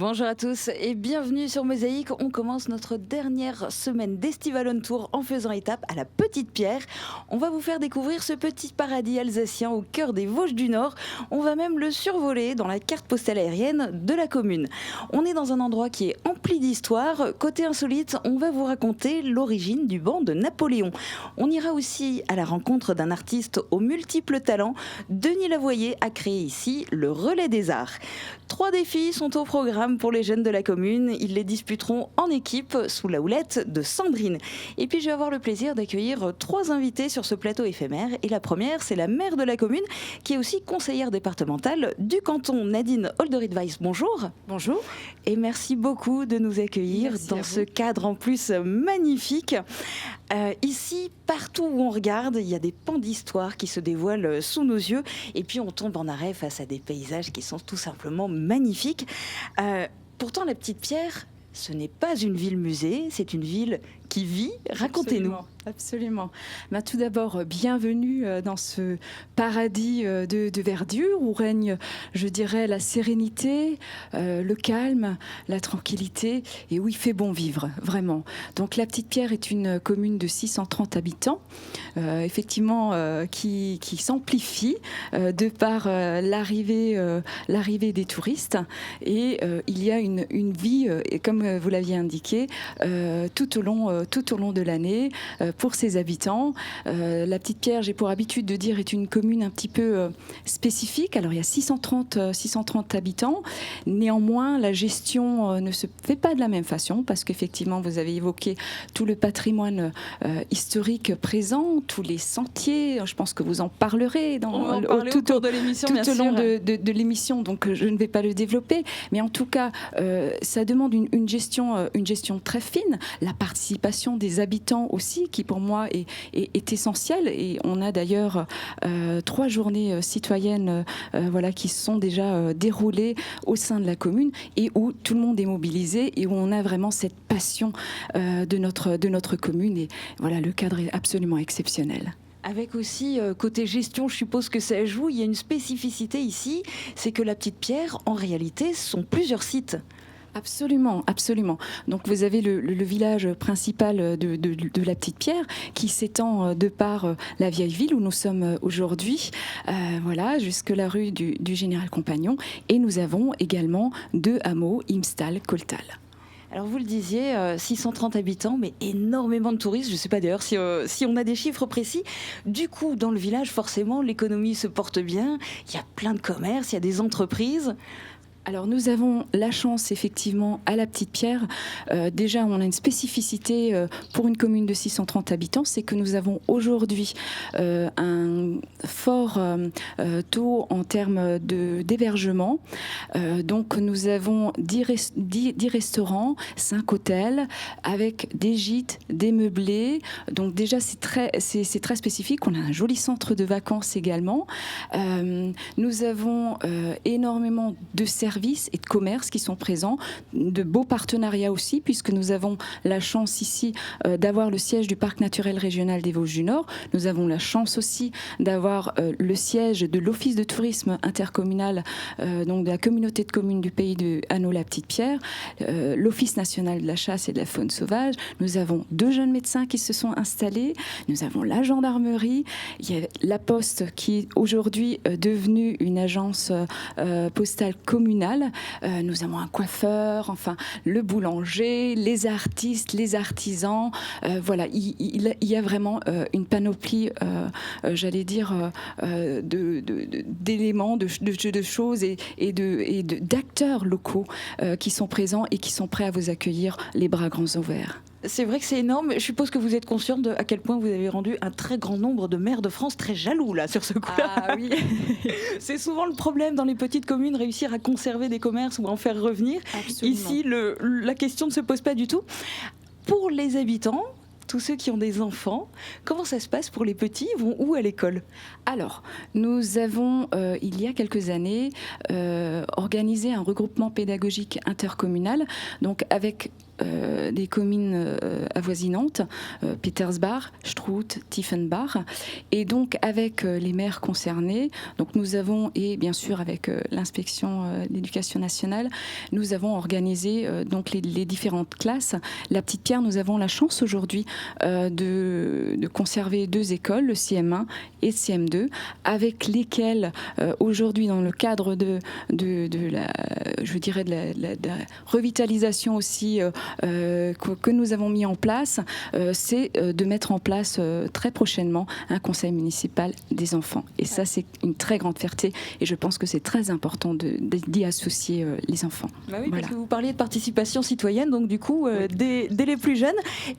Bonjour à tous et bienvenue sur Mosaïque. On commence notre dernière semaine d'Estival on Tour en faisant étape à la Petite Pierre. On va vous faire découvrir ce petit paradis alsacien au cœur des Vosges du Nord. On va même le survoler dans la carte postale aérienne de la commune. On est dans un endroit qui est empli d'histoire. Côté insolite, on va vous raconter l'origine du banc de Napoléon. On ira aussi à la rencontre d'un artiste aux multiples talents. Denis Lavoyer a créé ici le Relais des Arts. 3 défis sont au programme pour les jeunes de la commune. Ils les disputeront en équipe sous la houlette de Sandrine. Et puis je vais avoir le plaisir d'accueillir 3 invités sur ce plateau éphémère. Et la première, c'est la maire de la commune, qui est aussi conseillère départementale du canton, Nadine Holderried-Weiss. Bonjour. Bonjour. Et merci beaucoup de nous accueillir dans ce cadre en plus magnifique. Ici, partout où on regarde, il y a des pans d'histoire qui se dévoilent sous nos yeux. Et puis on tombe en arrêt face à des paysages qui sont tout simplement magnifiques. Pourtant, la Petite Pierre, ce n'est pas une ville-musée, c'est une ville qui vit. Racontez-nous. Absolument. Tout d'abord, bienvenue dans ce paradis de verdure où règne, je dirais, la sérénité, le calme, la tranquillité et où il fait bon vivre, vraiment. Donc la Petite Pierre est une commune de 630 habitants, effectivement, qui s'amplifie de par l'arrivée des touristes. Et il y a une vie, comme vous l'aviez indiqué, tout au long de l'année, pour ses habitants. La Petite Pierre, j'ai pour habitude de dire, est une commune un petit peu spécifique. Alors il y a 630 habitants. Néanmoins, la gestion ne se fait pas de la même façon parce qu'effectivement, vous avez évoqué tout le patrimoine historique présent, tous les sentiers. Je pense que vous en parlerez tout au long de l'émission, donc je ne vais pas le développer. Mais en tout cas, ça demande une gestion très fine. La participation des habitants aussi, qui pour moi est essentielle. Et on a d'ailleurs 3 journées citoyennes qui sont déjà déroulées au sein de la commune et où tout le monde est mobilisé et où on a vraiment cette passion de notre commune. Et voilà, le cadre est absolument exceptionnel. Avec aussi, côté gestion, je suppose que ça joue. Il y a une spécificité ici, c'est que la Petite Pierre, en réalité, sont plusieurs sites. Absolument, absolument. Donc vous avez le village principal de la Petite Pierre qui s'étend de par la vieille ville où nous sommes aujourd'hui, jusque la rue du Général Compagnon. Et nous avons également 2 hameaux, Imstal, Coltal. Alors vous le disiez, 630 habitants, mais énormément de touristes. Je ne sais pas d'ailleurs si on a des chiffres précis. Du coup, dans le village, forcément, l'économie se porte bien. Il y a plein de commerces, il y a des entreprises. Alors nous avons la chance effectivement à la Petite Pierre, déjà on a une spécificité pour une commune de 630 habitants, c'est que nous avons aujourd'hui un fort taux en termes d'hébergement. Donc nous avons 10 restaurants, 5 hôtels avec des gîtes, des meublés. Donc déjà c'est très spécifique. On a un joli centre de vacances également. Nous avons énormément de services et de commerces qui sont présents, de beaux partenariats aussi, puisque nous avons la chance ici d'avoir le siège du Parc naturel régional des Vosges du Nord. Nous avons la chance aussi d'avoir le siège de l'Office de tourisme intercommunal, donc de la communauté de communes du pays de Hanau-la-Petite-Pierre, l'Office national de la chasse et de la faune sauvage. Nous avons 2 jeunes médecins qui se sont installés. Nous avons la gendarmerie. Il y a la Poste qui est aujourd'hui devenue une agence postale communale. Nous avons un coiffeur, enfin le boulanger, les artistes, les artisans. Il y a vraiment une panoplie, j'allais dire, d'éléments, de choses et d'acteurs locaux qui sont présents et qui sont prêts à vous accueillir les bras grands ouverts. C'est vrai que c'est énorme. Je suppose que vous êtes conscient de à quel point vous avez rendu un très grand nombre de maires de France très jaloux là sur ce coup-là. Ah oui. C'est souvent le problème dans les petites communes, réussir à conserver des commerces ou à en faire revenir. Absolument. Ici, la question ne se pose pas du tout. Pour les habitants, tous ceux qui ont des enfants. Comment ça se passe pour les petits? Ils vont où à l'école? Alors, nous avons, il y a quelques années, organisé un regroupement pédagogique intercommunal, donc avec des communes avoisinantes, Petersbach, Strout, Tiefenbach, et donc avec les maires concernés. Donc nous avons, et bien sûr avec l'inspection d'éducation nationale, nous avons organisé donc les différentes classes. La Petite Pierre, nous avons la chance aujourd'hui de conserver 2 écoles, le CM1 et le CM2, avec lesquelles aujourd'hui, dans le cadre de la, je dirais de la revitalisation aussi que nous avons mis en place, c'est de mettre en place très prochainement un conseil municipal des enfants. Et ça, c'est une très grande fierté et je pense que c'est très important d'y associer les enfants. Bah oui, voilà. Parce que vous parliez de participation citoyenne, donc du coup, dès les plus jeunes.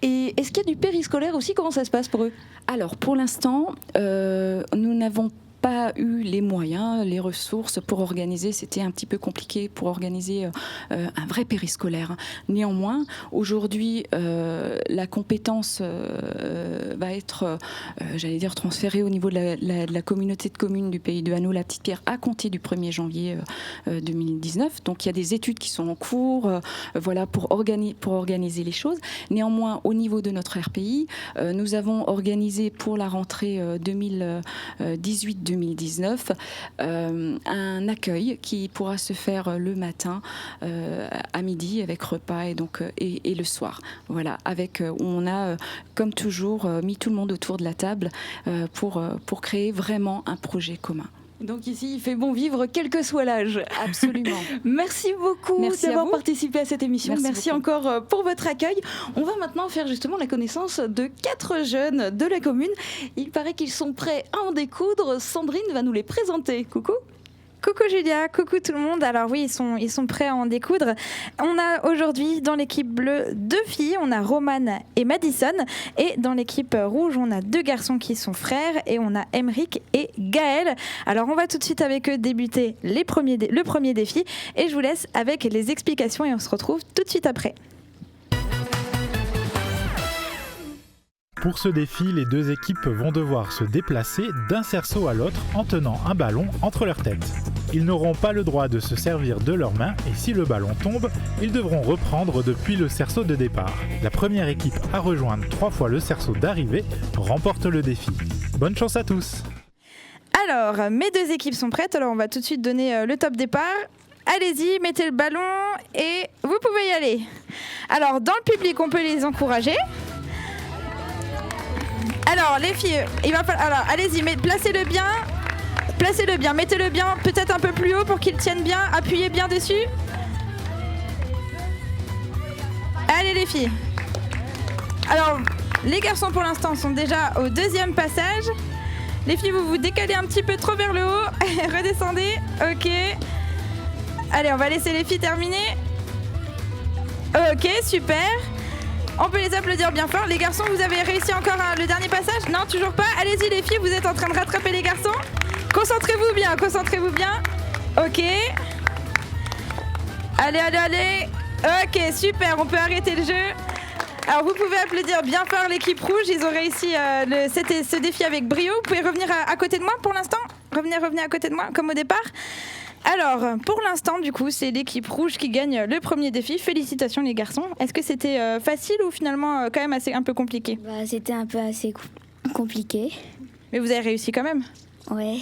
Et est-ce qu'il y a du périscolaire aussi? Comment ça se passe pour eux? Alors, pour l'instant, nous n'avons pas eu les moyens, les ressources pour organiser. C'était un petit peu compliqué pour organiser un vrai périscolaire. Néanmoins, aujourd'hui, la compétence va être, j'allais dire, transférée au niveau de la communauté de communes du Pays de Hainaut, la Petite Pierre, à compter du 1er janvier 2019. Donc, il y a des études qui sont en cours, voilà, pour organiser les choses. Néanmoins, au niveau de notre RPI, nous avons organisé pour la rentrée 2018-2019 un accueil qui pourra se faire le matin à midi avec repas et le soir. Voilà, où on a comme toujours mis tout le monde autour de la table pour créer vraiment un projet commun. Donc ici, il fait bon vivre, quel que soit l'âge. Absolument. Merci beaucoup d'avoir participé à cette émission. Merci encore pour votre accueil. On va maintenant faire justement la connaissance de 4 jeunes de la commune. Il paraît qu'ils sont prêts à en découdre. Sandrine va nous les présenter. Coucou. Coucou Julia, coucou tout le monde. Alors oui, ils sont prêts à en découdre. On a aujourd'hui dans l'équipe bleue 2 filles, on a Romane et Madison. Et dans l'équipe rouge, on a 2 garçons qui sont frères et on a Emeric et Gaël. Alors on va tout de suite avec eux débuter le premier défi. Et je vous laisse avec les explications et on se retrouve tout de suite après. Pour ce défi, les 2 équipes vont devoir se déplacer d'un cerceau à l'autre en tenant un ballon entre leurs têtes. Ils n'auront pas le droit de se servir de leurs mains et si le ballon tombe, ils devront reprendre depuis le cerceau de départ. La première équipe à rejoindre 3 fois le cerceau d'arrivée remporte le défi. Bonne chance à tous! Alors, mes 2 équipes sont prêtes, alors on va tout de suite donner le top départ. Allez-y, mettez le ballon et vous pouvez y aller. Alors, dans le public, on peut les encourager. Alors les filles, il va falloir. Alors allez-y, placez-le bien, mettez-le bien, peut-être un peu plus haut pour qu'il tienne bien, appuyez bien dessus. Allez les filles. Alors les garçons pour l'instant sont déjà au 2e passage. Les filles, vous vous décalez un petit peu trop vers le haut, redescendez, ok. Allez, on va laisser les filles terminer. Ok, super. On peut les applaudir bien fort. Les garçons, vous avez réussi encore le dernier passage? Non, toujours pas. Allez-y les filles, vous êtes en train de rattraper les garçons. Concentrez-vous bien. Ok. Allez. Ok, super, on peut arrêter le jeu. Alors vous pouvez applaudir bien fort l'équipe rouge. Ils ont réussi ce défi avec brio. Vous pouvez revenir à côté de moi pour l'instant. Revenez à côté de moi, comme au départ. Alors, pour l'instant, du coup, c'est l'équipe rouge qui gagne le premier défi. Félicitations les garçons. Est-ce que c'était facile ou finalement quand même un peu compliqué? C'était un peu assez compliqué. Mais vous avez réussi quand même? Ouais.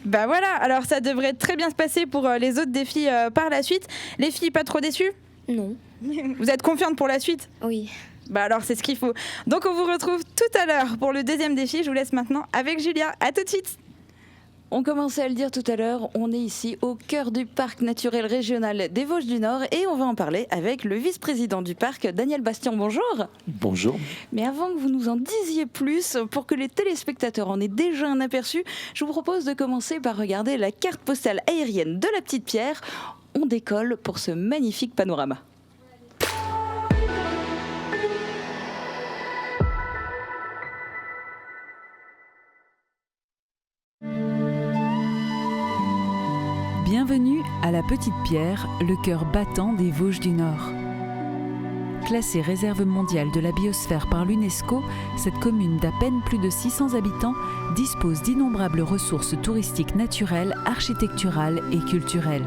Bah voilà, alors ça devrait très bien se passer pour les autres défis par la suite. Les filles, pas trop déçues? Non. Vous êtes confiantes pour la suite? Oui. Bah alors c'est ce qu'il faut. Donc on vous retrouve tout à l'heure pour le 2e défi. Je vous laisse maintenant avec Julia. À tout de suite. On commençait à le dire tout à l'heure, on est ici au cœur du parc naturel régional des Vosges du Nord et on va en parler avec le vice-président du parc, Daniel Bastien. Bonjour. Bonjour. Mais avant que vous nous en disiez plus, pour que les téléspectateurs en aient déjà un aperçu, je vous propose de commencer par regarder la carte postale aérienne de la Petite Pierre. On décolle pour ce magnifique panorama. Bienvenue à la Petite Pierre, le cœur battant des Vosges du Nord. Classée réserve mondiale de la biosphère par l'UNESCO, cette commune d'à peine plus de 600 habitants dispose d'innombrables ressources touristiques naturelles, architecturales et culturelles.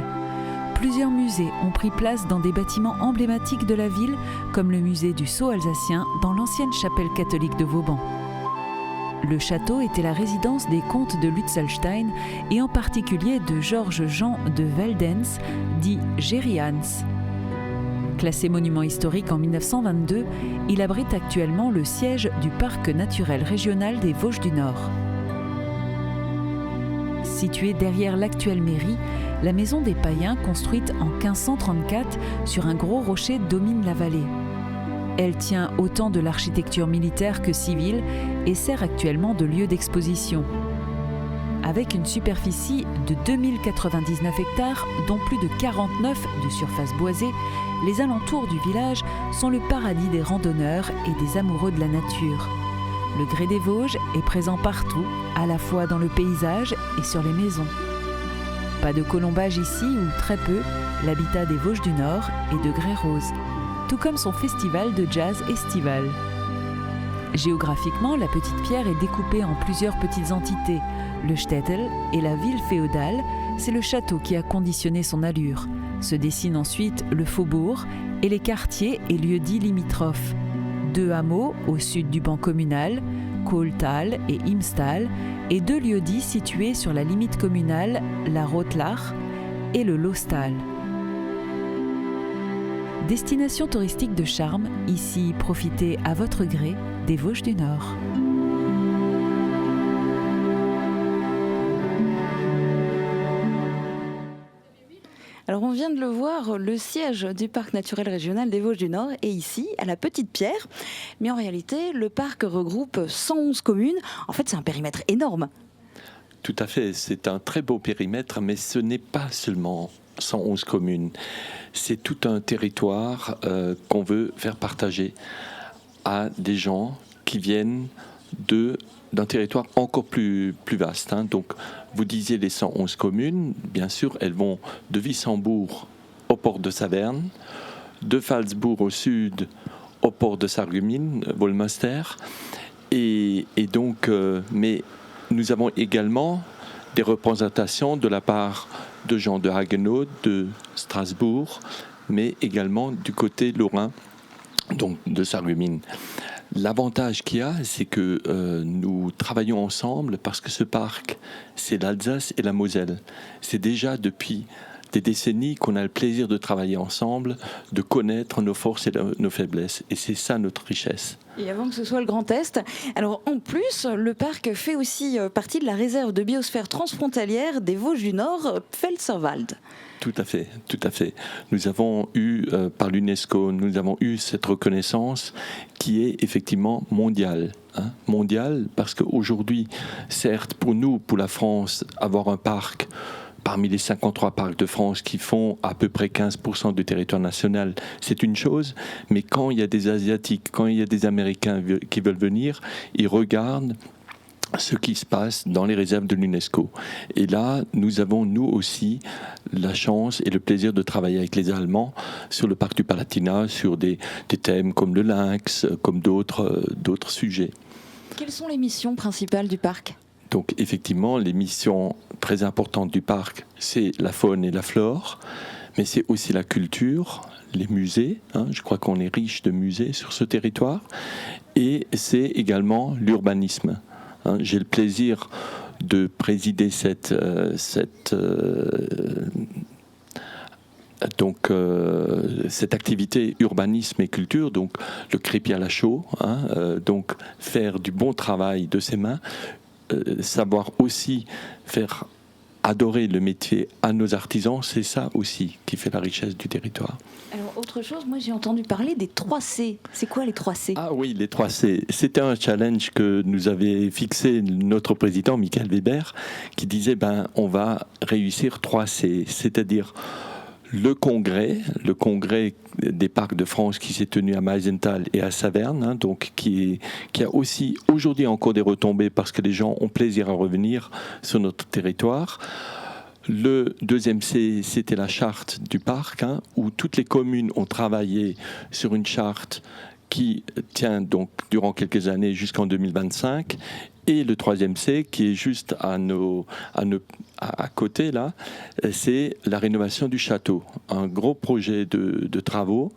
Plusieurs musées ont pris place dans des bâtiments emblématiques de la ville, comme le musée du Sceau alsacien dans l'ancienne chapelle catholique de Vauban. Le château était la résidence des comtes de Lutzelstein et en particulier de Georges-Jean de Veldenz, dit Gérians. Classé monument historique en 1922, il abrite actuellement le siège du parc naturel régional des Vosges du Nord. Située derrière l'actuelle mairie, la maison des Païens, construite en 1534 sur un gros rocher, domine la vallée. Elle tient autant de l'architecture militaire que civile et sert actuellement de lieu d'exposition. Avec une superficie de 2099 hectares, dont plus de 49 de surface boisée, les alentours du village sont le paradis des randonneurs et des amoureux de la nature. Le grès des Vosges est présent partout, à la fois dans le paysage et sur les maisons. Pas de colombage ici ou très peu, l'habitat des Vosges du Nord est de grès rose, tout comme son festival de jazz estival. Géographiquement, la Petite Pierre est découpée en plusieurs petites entités. Le Städtel et la ville féodale, c'est le château qui a conditionné son allure. Se dessinent ensuite le faubourg et les quartiers et lieux-dits limitrophes. 2 hameaux au sud du banc communal, Kohltal et Imstal, et 2 lieux-dits situés sur la limite communale, la Rotlach et le Lostal. Destination touristique de charme, ici profitez à votre gré des Vosges du Nord. Alors on vient de le voir, le siège du parc naturel régional des Vosges du Nord est ici, à la Petite Pierre. Mais en réalité, le parc regroupe 111 communes. En fait, c'est un périmètre énorme. Tout à fait, c'est un très beau périmètre, mais ce n'est pas seulement 111 communes. C'est tout un territoire qu'on veut faire partager à des gens qui viennent d'un territoire encore plus vaste. Donc, vous disiez les 111 communes, bien sûr, elles vont de Wissembourg au port de Saverne, de Phalsbourg au sud au port de Sarreguemines, Wolmöster, et donc, mais nous avons également des représentations de la part de gens de Haguenau, de Strasbourg, mais également du côté lorrain, donc de Sarreguemines. L'avantage qu'il y a, c'est que nous travaillons ensemble parce que ce parc, c'est l'Alsace et la Moselle. C'est déjà depuis des décennies qu'on a le plaisir de travailler ensemble, de connaître nos forces et nos faiblesses. Et c'est ça notre richesse. Et avant que ce soit le Grand Est, alors en plus, le parc fait aussi partie de la réserve de biosphère transfrontalière des Vosges du Nord, Pfälzerwald. Tout à fait, tout à fait. Nous avons eu, par l'UNESCO, nous avons eu cette reconnaissance qui est effectivement mondiale. Mondiale parce qu'aujourd'hui, certes, pour nous, pour la France, avoir un parc parmi les 53 parcs de France qui font à peu près 15% du territoire national, c'est une chose, mais quand il y a des Asiatiques, quand il y a des Américains qui veulent venir, ils regardent ce qui se passe dans les réserves de l'UNESCO. Et là, nous avons, nous aussi, la chance et le plaisir de travailler avec les Allemands sur le parc du Palatinat, sur des thèmes comme le lynx, comme d'autres sujets. Quelles sont les missions principales du parc ? Donc effectivement, les missions très importantes du parc, c'est la faune et la flore, mais c'est aussi la culture, les musées. Je crois qu'on est riche de musées sur ce territoire. Et c'est également l'urbanisme. J'ai le plaisir de présider cette activité urbanisme et culture, donc le crépi à la chaux, donc faire du bon travail de ses mains, savoir aussi faire adorer le métier à nos artisans, c'est ça aussi qui fait la richesse du territoire. Alors autre chose, moi j'ai entendu parler des 3C. C'est quoi les 3C ? Ah oui, les 3C. C'était un challenge que nous avait fixé notre président Michael Weber, qui disait on va réussir 3C, c'est-à-dire le congrès des parcs de France qui s'est tenu à Meisenthal et à Saverne, donc qui a aussi aujourd'hui encore des retombées parce que les gens ont plaisir à revenir sur notre territoire. Le deuxième C, c'était la charte du parc, où toutes les communes ont travaillé sur une charte qui tient donc durant quelques années jusqu'en 2025. Et le troisième C, qui est juste à côté là, c'est la rénovation du château. Un gros projet de travaux,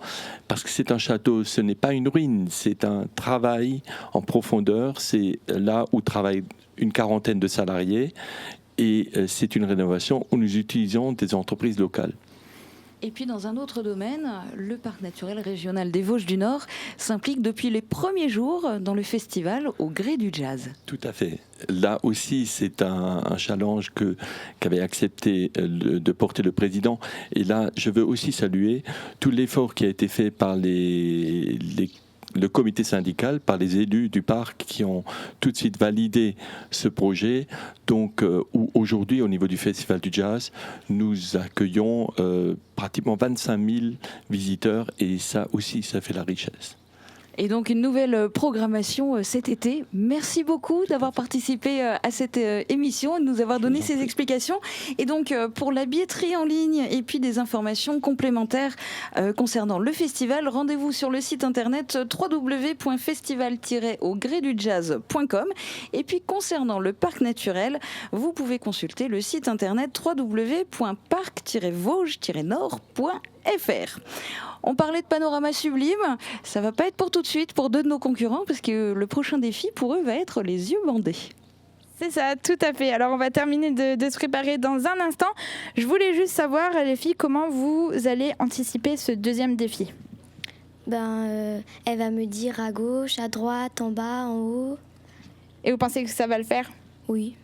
parce que c'est un château, ce n'est pas une ruine, c'est un travail en profondeur. C'est là où travaillent une quarantaine de salariés. Et c'est une rénovation où nous utilisons des entreprises locales. Et puis dans un autre domaine, le parc naturel régional des Vosges du Nord s'implique depuis les premiers jours dans le festival Au gré du jazz. Tout à fait. Là aussi, c'est un challenge qu'avait accepté de porter le président. Et là, je veux aussi saluer tout l'effort qui a été fait par le comité syndical, par les élus du parc qui ont tout de suite validé ce projet. Donc, aujourd'hui, au niveau du Festival du Jazz, nous accueillons pratiquement 25 000 visiteurs et ça aussi, ça fait la richesse. Et donc une nouvelle programmation cet été. Merci beaucoup d'avoir participé à cette émission et de nous avoir donné ces explications. Et donc pour la billetterie en ligne et puis des informations complémentaires concernant le festival, rendez-vous sur le site internet www.festival-augrédujazz.com. Et puis concernant le parc naturel, vous pouvez consulter le site internet www.parc-vosges-nord.fr. On parlait de panorama sublime, ça va pas être pour tout de suite pour deux de nos concurrents parce que le prochain défi pour eux va être les yeux bandés. C'est ça, tout à fait. Alors on va terminer de se préparer dans un instant. Je voulais juste savoir, les filles, comment vous allez anticiper ce deuxième défi. Elle va me dire à gauche, à droite, en bas, en haut. Et vous pensez que ça va le faire ? Oui.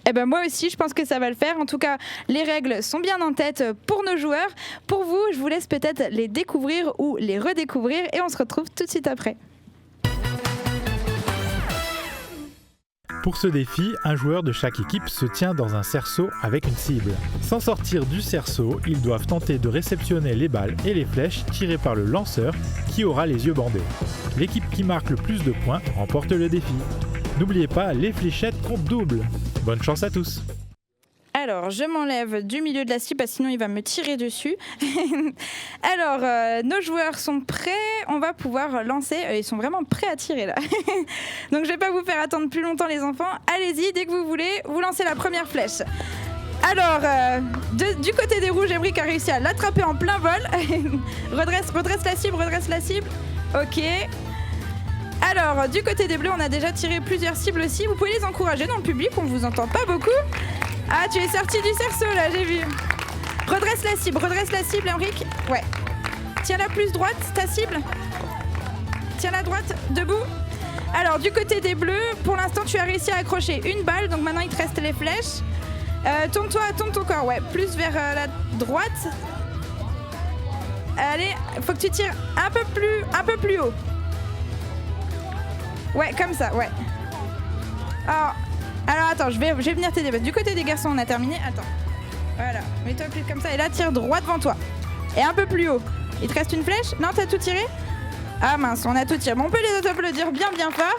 Eh ben moi aussi, je pense que ça va le faire. En tout cas, les règles sont bien en tête pour nos joueurs. Pour vous, je vous laisse peut-être les découvrir ou les redécouvrir et on se retrouve tout de suite après. Pour ce défi, un joueur de chaque équipe se tient dans un cerceau avec une cible. Sans sortir du cerceau, ils doivent tenter de réceptionner les balles et les flèches tirées par le lanceur qui aura les yeux bandés. L'équipe qui marque le plus de points remporte le défi. N'oubliez pas, les fléchettes comptent double. Bonne chance à tous. Alors, je m'enlève du milieu de la cible, parce que sinon il va me tirer dessus. Alors, nos joueurs sont prêts. On va pouvoir lancer. Ils sont vraiment prêts à tirer là. Donc, je ne vais pas vous faire attendre plus longtemps, les enfants. Allez-y, dès que vous voulez, vous lancez la première flèche. Alors, du côté des rouges, Emric a réussi à l'attraper en plein vol. redresse la cible. Ok. Alors, du côté des bleus, on a déjà tiré plusieurs cibles aussi. Vous pouvez les encourager dans le public, on ne vous entend pas beaucoup. Ah, tu es sorti du cerceau là, j'ai vu. Redresse la cible, Emric. Ouais. Tiens-la plus droite, ta cible. Tiens-la droite, debout. Alors, du côté des bleus, pour l'instant, tu as réussi à accrocher une balle. Donc maintenant, il te reste les flèches. Tourne ton corps, ouais. Plus vers la droite. Allez, faut que tu tires un peu plus haut. Ouais, comme ça, ouais. Alors attends, je vais venir t'aider. Du côté des garçons, on a terminé. Attends. Voilà, mets-toi plus comme ça. Et là, tire droit devant toi. Et un peu plus haut. Il te reste une flèche ? Non, t'as tout tiré ? Ah mince, on a tout tiré. Bon, on peut les applaudir bien fort.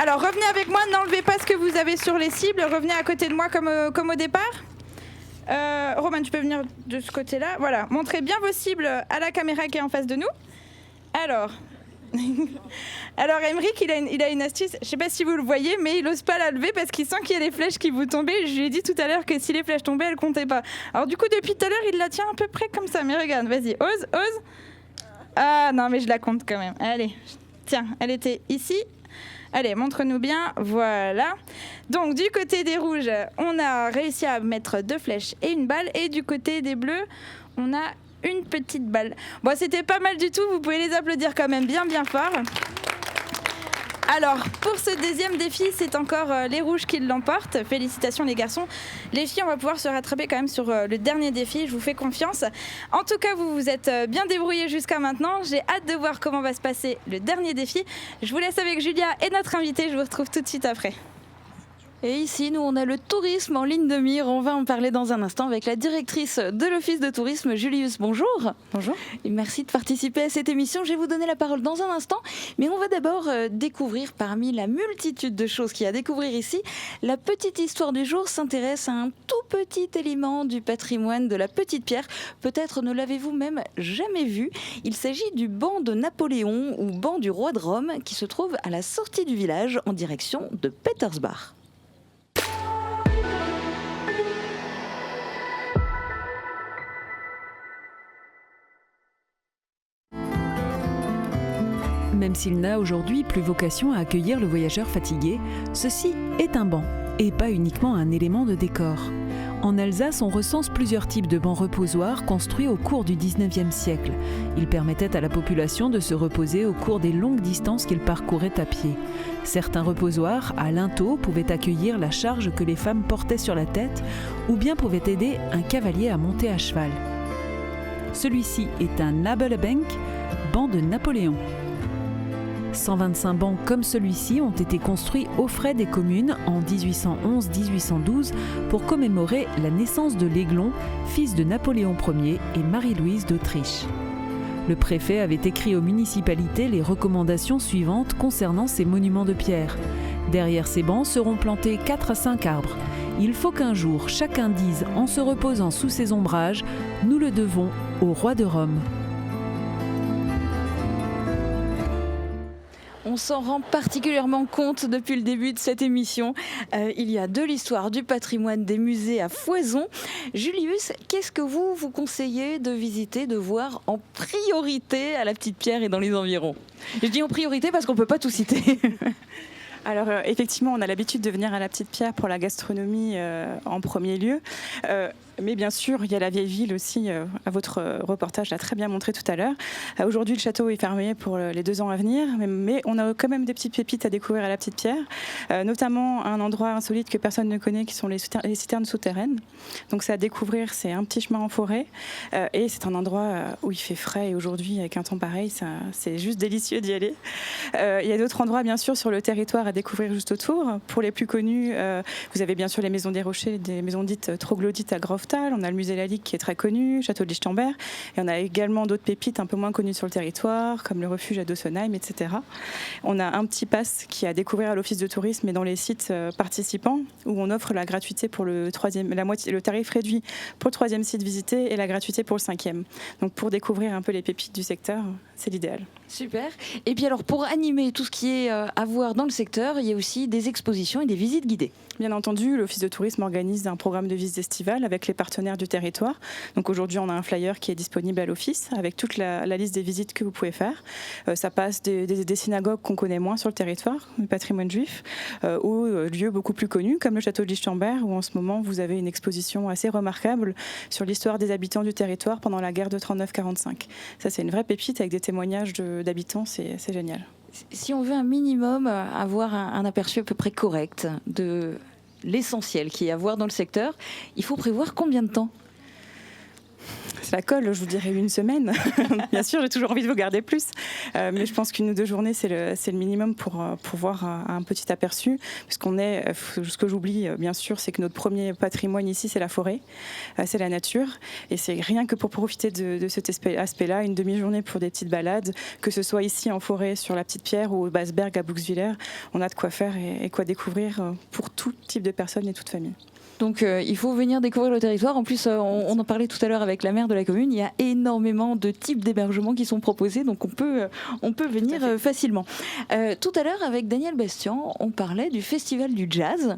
Alors, revenez avec moi. N'enlevez pas ce que vous avez sur les cibles. Revenez à côté de moi comme au départ. Roman, tu peux venir de ce côté-là. Voilà, montrez bien vos cibles à la caméra qui est en face de nous. Alors Emric, il a une astuce, je sais pas si vous le voyez, mais il ose pas la lever parce qu'il sent qu'il y a des flèches qui vont tomber. Je lui ai dit tout à l'heure que si les flèches tombaient, elles comptaient pas. Alors du coup, depuis tout à l'heure, il la tient à peu près comme ça. Mais regarde, vas-y, ose. Ah non, mais je la compte quand même. Allez, tiens, elle était ici. Allez, montre-nous bien, voilà. Donc du côté des rouges, on a réussi à mettre 2 flèches et une balle. Et du côté des bleus, on a une petite balle. Bon, c'était pas mal du tout, vous pouvez les applaudir quand même bien fort. Alors, pour ce deuxième défi, c'est encore les rouges qui l'emportent. Félicitations les garçons. Les filles, on va pouvoir se rattraper quand même sur le dernier défi, je vous fais confiance. En tout cas, vous vous êtes bien débrouillés jusqu'à maintenant. J'ai hâte de voir comment va se passer le dernier défi. Je vous laisse avec Julia et notre invitée, je vous retrouve tout de suite après. Et ici, nous, on a le tourisme en ligne de mire. On va en parler dans un instant avec la directrice de l'Office de tourisme, Julius. Bonjour. Bonjour. Et merci de participer à cette émission. Je vais vous donner la parole dans un instant. Mais on va d'abord découvrir, parmi la multitude de choses qu'il y a à découvrir ici, la petite histoire du jour s'intéresse à un tout petit élément du patrimoine de la Petite Pierre. Peut-être ne l'avez-vous même jamais vu. Il s'agit du banc de Napoléon ou banc du roi de Rome qui se trouve à la sortie du village en direction de Petersbach. Même s'il n'a aujourd'hui plus vocation à accueillir le voyageur fatigué, ceci est un banc, et pas uniquement un élément de décor. En Alsace, on recense plusieurs types de bancs reposoirs construits au cours du 19e siècle. Ils permettaient à la population de se reposer au cours des longues distances qu'ils parcouraient à pied. Certains reposoirs, à linteau, pouvaient accueillir la charge que les femmes portaient sur la tête, ou bien pouvaient aider un cavalier à monter à cheval. Celui-ci est un Nabelebank, banc de Napoléon. 125 bancs comme celui-ci ont été construits aux frais des communes en 1811-1812 pour commémorer la naissance de l'Aiglon, fils de Napoléon Ier et Marie-Louise d'Autriche. Le préfet avait écrit aux municipalités les recommandations suivantes concernant ces monuments de pierre. Derrière ces bancs seront plantés 4 à 5 arbres. Il faut qu'un jour chacun dise, en se reposant sous ces ombrages, « Nous le devons au roi de Rome ». On s'en rend particulièrement compte depuis le début de cette émission. Il y a de l'histoire, du patrimoine, des musées à foison. Julius, qu'est-ce que vous conseillez de visiter, de voir en priorité à la Petite Pierre et dans les environs ? Je dis en priorité parce qu'on ne peut pas tout citer. Alors effectivement, on a l'habitude de venir à la Petite Pierre pour la gastronomie en premier lieu. Mais bien sûr, il y a la vieille ville aussi. Votre reportage l'a très bien montré tout à l'heure. Aujourd'hui, le château est fermé pour les 2 ans à venir, mais on a quand même des petites pépites à découvrir à la Petite Pierre, notamment un endroit insolite que personne ne connaît, qui sont les citernes souterraines. Donc c'est à découvrir, c'est un petit chemin en forêt, et c'est un endroit où il fait frais. Et aujourd'hui, avec un temps pareil, c'est juste délicieux d'y aller. Il y a d'autres endroits, bien sûr, sur le territoire à découvrir juste autour. Pour les plus connus, vous avez bien sûr les maisons des Rochers, des maisons dites troglodytes à Grove. On a le musée Lalique qui est très connu, Château de Lichtenberg, et on a également d'autres pépites un peu moins connues sur le territoire, comme le refuge à Dossenheim, etc. On a un petit pass qui est à découvrir à l'Office de tourisme et dans les sites participants, où on offre la gratuité pour le tarif réduit pour le 3e site visité et la gratuité pour le 5e. Donc pour découvrir un peu les pépites du secteur, c'est l'idéal. Super. Et puis alors pour animer tout ce qui est à voir dans le secteur, il y a aussi des expositions et des visites guidées. Bien entendu, l'Office de tourisme organise un programme de visites estivales avec les partenaires du territoire. Donc aujourd'hui, on a un flyer qui est disponible à l'Office avec toute la liste des visites que vous pouvez faire. Ça passe des synagogues qu'on connaît moins sur le territoire, le patrimoine juif, aux lieux beaucoup plus connus comme le château de Lichtenberg, où en ce moment, vous avez une exposition assez remarquable sur l'histoire des habitants du territoire pendant la guerre de 39-45. Ça, c'est une vraie pépite avec des témoignages d'habitants, c'est génial. Si on veut un minimum avoir un aperçu à peu près correct de l'essentiel qui est à voir dans le secteur, il faut prévoir combien de temps ? Ça colle, je vous dirais 1 semaine. Bien sûr, j'ai toujours envie de vous garder plus. Mais je pense qu'1 ou 2 journées, c'est le minimum pour voir un petit aperçu. Puisqu'on est, ce que j'oublie, bien sûr, c'est que notre premier patrimoine ici, c'est la forêt, c'est la nature. Et c'est rien que pour profiter de cet aspect-là, 1 demi-journée pour des petites balades, que ce soit ici en forêt, sur la Petite Pierre ou au Basberg à Buxwiller, on a de quoi faire et quoi découvrir pour tout type de personnes et toute famille. Donc il faut venir découvrir le territoire. En plus, on en parlait tout à l'heure avec la maire de la commune, il y a énormément de types d'hébergements qui sont proposés, donc on peut venir facilement. Tout à l'heure, avec Daniel Bastian, on parlait du festival du jazz,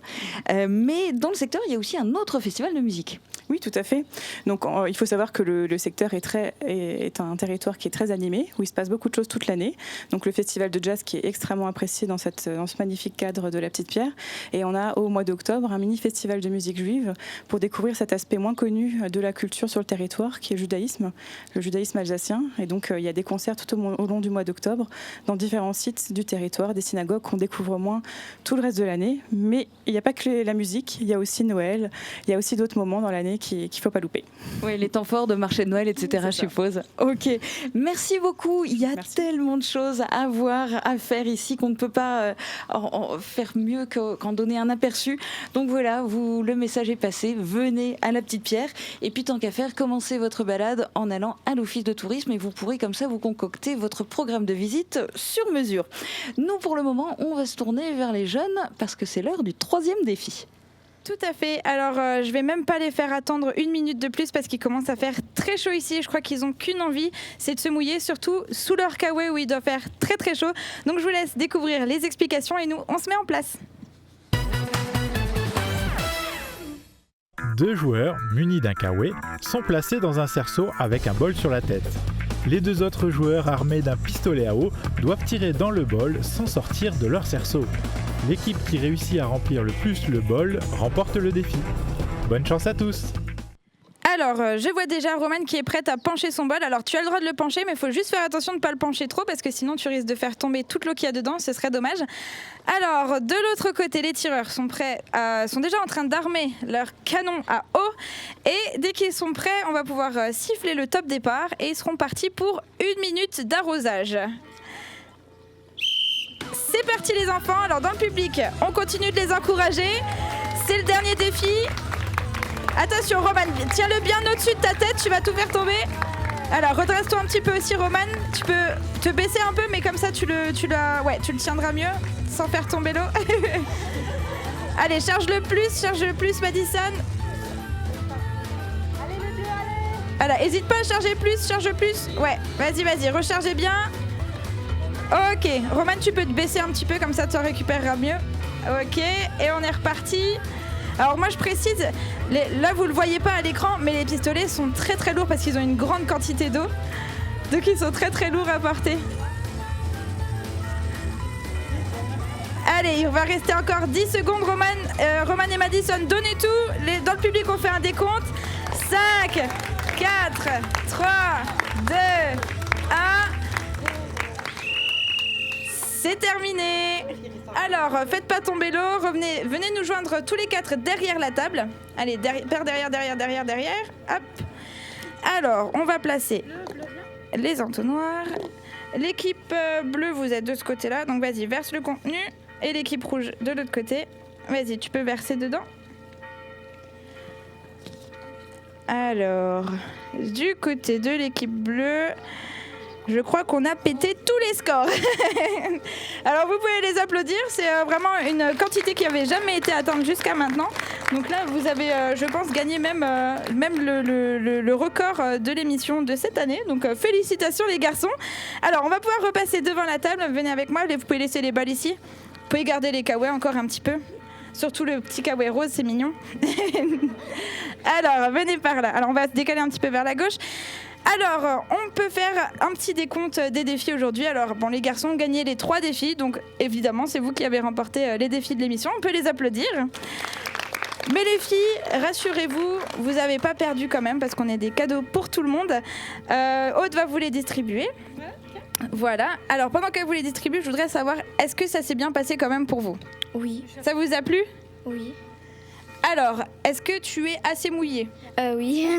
mais dans le secteur, il y a aussi un autre festival de musique. Oui, tout à fait. Donc il faut savoir que le secteur est un territoire qui est très animé, où il se passe beaucoup de choses toute l'année. Donc le festival de jazz qui est extrêmement apprécié dans ce magnifique cadre de la Petite Pierre. Et on a au mois d'octobre un mini-festival de musique juive pour découvrir cet aspect moins connu de la culture sur le territoire, qui est le judaïsme alsacien. Et donc il y a des concerts tout au long du mois d'octobre dans différents sites du territoire, des synagogues qu'on découvre moins tout le reste de l'année. Mais il n'y a pas que la musique, il y a aussi Noël, il y a aussi d'autres moments dans l'année journée qu'il ne faut pas louper. Oui, les temps forts de marché de Noël, etc., je suppose. Ok, merci beaucoup. Il y a tellement de choses à voir, à faire ici qu'on ne peut pas en faire mieux qu'en donner un aperçu. Donc voilà, le message est passé. Venez à la Petite Pierre. Et puis tant qu'à faire, commencez votre balade en allant à l'office de tourisme et vous pourrez comme ça vous concocter votre programme de visite sur mesure. Nous, pour le moment, on va se tourner vers les jeunes parce que c'est l'heure du 3e défi. Tout à fait. Alors, je vais même pas les faire attendre 1 minute de plus parce qu'il commence à faire très chaud ici. Je crois qu'ils ont qu'une envie, c'est de se mouiller, surtout sous leur kawaii où il doit faire très très chaud. Donc, je vous laisse découvrir les explications et nous, on se met en place. 2 joueurs, munis d'un kawaii, sont placés dans un cerceau avec un bol sur la tête. Les 2 autres joueurs, armés d'un pistolet à eau, doivent tirer dans le bol sans sortir de leur cerceau. L'équipe qui réussit à remplir le plus le bol remporte le défi. Bonne chance à tous! Alors, je vois déjà Romane qui est prête à pencher son bol. Alors, tu as le droit de le pencher, mais il faut juste faire attention de ne pas le pencher trop parce que sinon, tu risques de faire tomber toute l'eau qu'il y a dedans. Ce serait dommage. Alors, de l'autre côté, les tireurs sont prêts, sont déjà en train d'armer leur canon à eau. Et dès qu'ils sont prêts, on va pouvoir siffler le top départ et ils seront partis pour 1 minute d'arrosage. C'est parti les enfants. Alors, dans le public, on continue de les encourager. C'est le dernier défi. Attention Romane, tiens-le bien au-dessus de ta tête, tu vas tout faire tomber. Alors redresse-toi un petit peu aussi Romane, tu peux te baisser un peu mais comme ça tu le tiendras mieux sans faire tomber l'eau. Allez, charge le plus Madison. Allez le bleu, allez. Voilà, hésite pas à charge plus. Ouais, vas-y, rechargez bien. Ok, Romane tu peux te baisser un petit peu comme ça tu en récupéreras mieux. Ok, et on est reparti. Alors moi je précise, là vous le voyez pas à l'écran, mais les pistolets sont très très lourds parce qu'ils ont une grande quantité d'eau. Donc ils sont très très lourds à porter. Allez, il va rester encore 10 secondes Romane et Madison, donnez tout. Dans le public on fait un décompte. 5, 4, 3, 2, 1. C'est terminé. Alors, faites pas tomber l'eau, venez nous joindre tous les 4 derrière la table. Allez, derrière. Hop. Alors, on va placer les entonnoirs. L'équipe bleue, vous êtes de ce côté-là, donc vas-y, verse le contenu. Et l'équipe rouge de l'autre côté. Vas-y, tu peux verser dedans. Alors, du côté de l'équipe bleue... Je crois qu'on a pété tous les scores. Alors vous pouvez les applaudir, c'est vraiment une quantité qui n'avait jamais été atteinte jusqu'à maintenant. Donc là vous avez, je pense, gagné même le record de l'émission de cette année. Donc félicitations les garçons. Alors on va pouvoir repasser devant la table, venez avec moi, vous pouvez laisser les balles ici. Vous pouvez garder les kawaii encore un petit peu. Surtout le petit kawaii rose, c'est mignon. Alors venez par là. Alors on va se décaler un petit peu vers la gauche. Alors, on peut faire un petit décompte des défis aujourd'hui. Alors, bon, les garçons ont gagné les 3 défis. Donc, évidemment, c'est vous qui avez remporté les défis de l'émission. On peut les applaudir. Mais les filles, rassurez-vous, vous n'avez pas perdu quand même parce qu'on a des cadeaux pour tout le monde. Aude va vous les distribuer. Voilà. Alors, pendant qu'elle vous les distribue, je voudrais savoir, est-ce que ça s'est bien passé quand même pour vous ? Oui. Ça vous a plu ? Oui. Alors, est-ce que tu es assez mouillée ? Oui.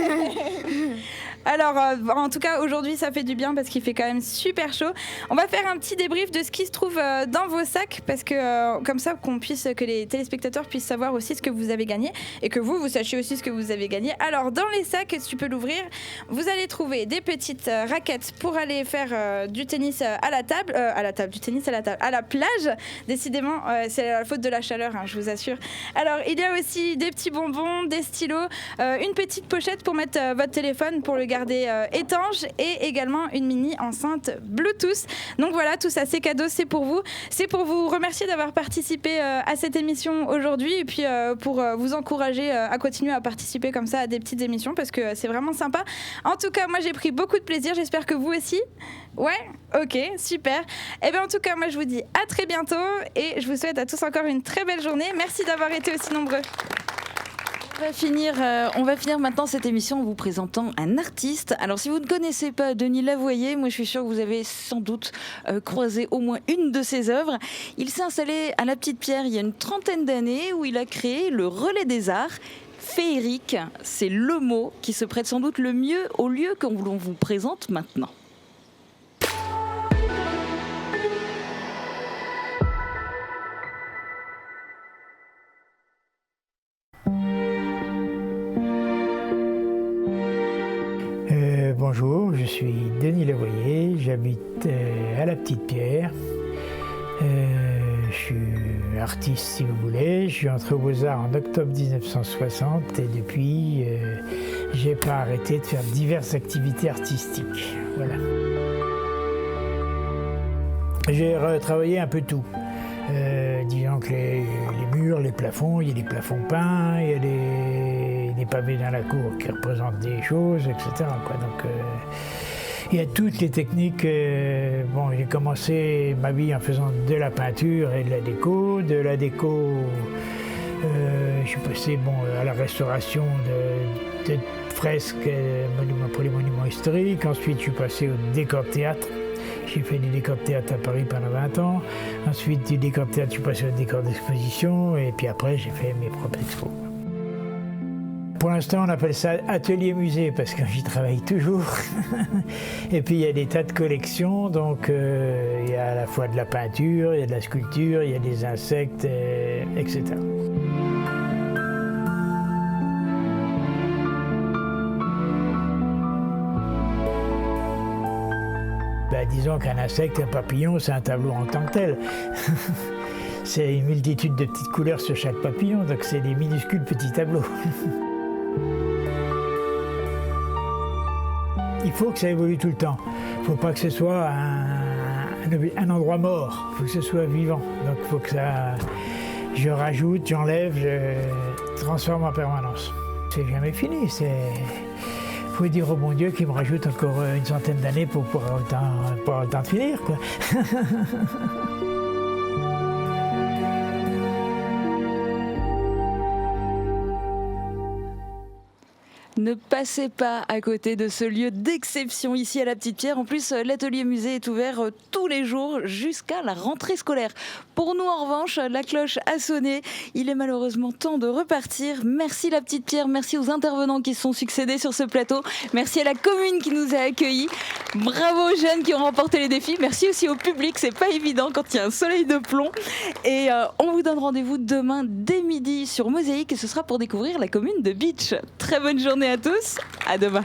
Alors, en tout cas, aujourd'hui, ça fait du bien parce qu'il fait quand même super chaud. On va faire un petit débrief de ce qui se trouve dans vos sacs parce que comme ça, que les téléspectateurs puissent savoir aussi ce que vous avez gagné et que vous sachiez aussi ce que vous avez gagné. Alors, dans les sacs, si tu peux l'ouvrir, vous allez trouver des petites raquettes pour aller faire du tennis à la table, du tennis à la table, à la plage. Décidément, c'est la faute de la chaleur, hein, je vous assure. Alors, il y a aussi des petits bonbons, des stylos, une petite pochette pour mettre votre téléphone pour le garder étanche et également une mini enceinte Bluetooth. Donc voilà, tout ça, ces cadeaux, c'est pour vous. C'est pour vous remercier d'avoir participé à cette émission aujourd'hui et puis pour vous encourager à continuer à participer comme ça à des petites émissions parce que c'est vraiment sympa. En tout cas, moi, j'ai pris beaucoup de plaisir. J'espère que vous aussi. Ouais, ok, super. Et bien en tout cas, moi, je vous dis à très bientôt et je vous souhaite à tous encore une très belle journée. Merci d'avoir été aussi nombreux. On va finir maintenant cette émission en vous présentant un artiste. Alors si vous ne connaissez pas Denis Lavoyer, moi je suis sûre que vous avez sans doute croisé au moins une de ses œuvres. Il s'est installé à la Petite Pierre il y a une 30aine d'années où il a créé le Relais des Arts. féerique, c'est le mot qui se prête sans doute le mieux au lieu qu'on vous présente maintenant. Bonjour, je suis Denis Levoyer, j'habite à la Petite Pierre. Je suis artiste si vous voulez, je suis entré aux Beaux-Arts en octobre 1960 et depuis j'ai pas arrêté de faire diverses activités artistiques. Voilà. J'ai retravaillé un peu tout. Disons que les murs, les plafonds, il y a des plafonds peints, il y a des pavés dans la cour qui représentent des choses, etc. Donc, il y a toutes les techniques. Bon, j'ai commencé ma vie en faisant de la peinture et de la déco. De la déco, je suis passé à la restauration de fresques pour les monuments historiques. Ensuite, je suis passé au décor de théâtre. J'ai fait du décor de théâtre à Paris pendant 20 ans. Ensuite, du décor de théâtre, je suis passé au décor d'exposition. Et puis après, j'ai fait mes propres expos. Pour l'instant, on appelle ça atelier-musée parce que j'y travaille toujours. Et puis, il y a des tas de collections. Donc, il y a à la fois de la peinture, il y a de la sculpture, il y a des insectes, etc. Disons qu'un insecte, un papillon, c'est un tableau en tant que tel. C'est une multitude de petites couleurs sur chaque papillon, donc c'est des minuscules petits tableaux. Il faut que ça évolue tout le temps. Il ne faut pas que ce soit un endroit mort, il faut que ce soit vivant. Donc il faut que ça... Je rajoute, j'enlève, je transforme en permanence. C'est jamais fini, Il faut dire au bon Dieu qu'il me rajoute encore une centaine d'années pour avoir le temps de finir, quoi. Ne passez pas à côté de ce lieu d'exception ici à la Petite Pierre. En plus, l'atelier musée est ouvert tous les jours jusqu'à la rentrée scolaire. Pour nous, en revanche, la cloche a sonné. Il est malheureusement temps de repartir. Merci la Petite Pierre, merci aux intervenants qui se sont succédés sur ce plateau. Merci à la commune qui nous a accueillis. Bravo aux jeunes qui ont remporté les défis. Merci aussi au public, c'est pas évident quand il y a un soleil de plomb. Et on vous donne rendez-vous demain dès midi sur Mosaïque et ce sera pour découvrir la commune de Bitche. Très bonne journée à tous, à demain.